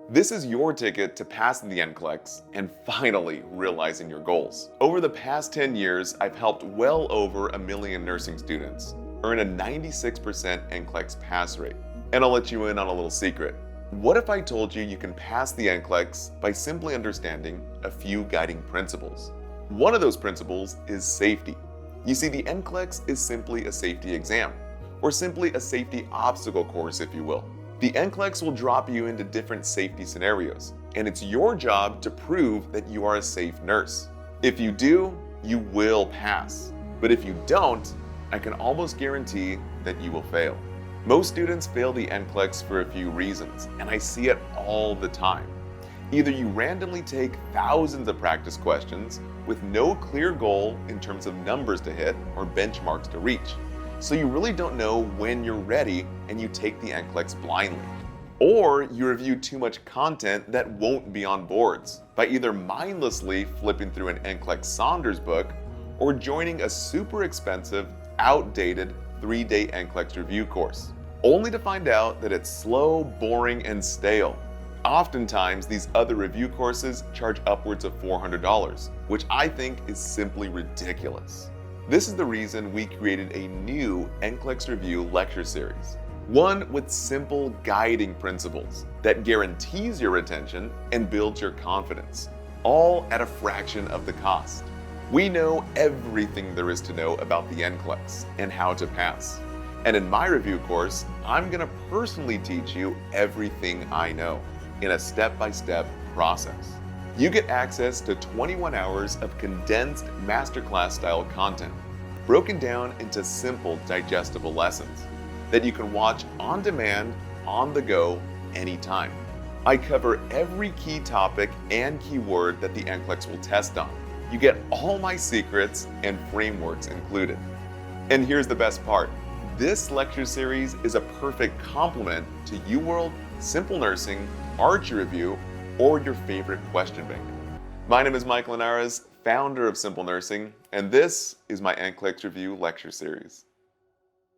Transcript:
This is your ticket to passing the NCLEX and finally realizing your goals. Over the past 10 years, I've helped well over 1 million nursing students earn a 96% NCLEX pass rate. And I'll let you in on a little secret. What if I told you you can pass the NCLEX by simply understanding a few guiding principles? One of those principles is safety. You see, the NCLEX is simply a safety exam, or simply a safety obstacle course, if you will. The NCLEX will drop you into different safety scenarios, and it's your job to prove that you are a safe nurse. If you do, you will pass. But if you don't, I can almost guarantee that you will fail. Most students fail the NCLEX for a few reasons, and I see it all the time. Either you randomly take thousands of practice questions with no clear goal in terms of numbers to hit or benchmarks to reach, so you really don't know when you're ready and you take the NCLEX blindly. Or you review too much content that won't be on boards by either mindlessly flipping through an NCLEX Saunders book or joining a super expensive, outdated 3-day NCLEX review course, only to find out that it's slow, boring, and stale. Oftentimes, these other review courses charge upwards of $400, which I think is simply ridiculous. This is the reason we created a new NCLEX Review lecture series. One with simple guiding principles that guarantees your retention and builds your confidence, all at a fraction of the cost. We know everything there is to know about the NCLEX and how to pass. And in my review course, I'm going to personally teach you everything I know in a step-by-step process. You get access to 21 hours of condensed Masterclass style content, broken down into simple, digestible lessons that you can watch on demand, on the go, anytime. I cover every key topic and keyword that the NCLEX will test on. You get all my secrets and frameworks included. And here's the best part. This lecture series is a perfect complement to UWorld, Simple Nursing, Archer Review, or your favorite question bank. My name is Michael Linares, founder of Simple Nursing, and this is my NCLEX Review lecture series.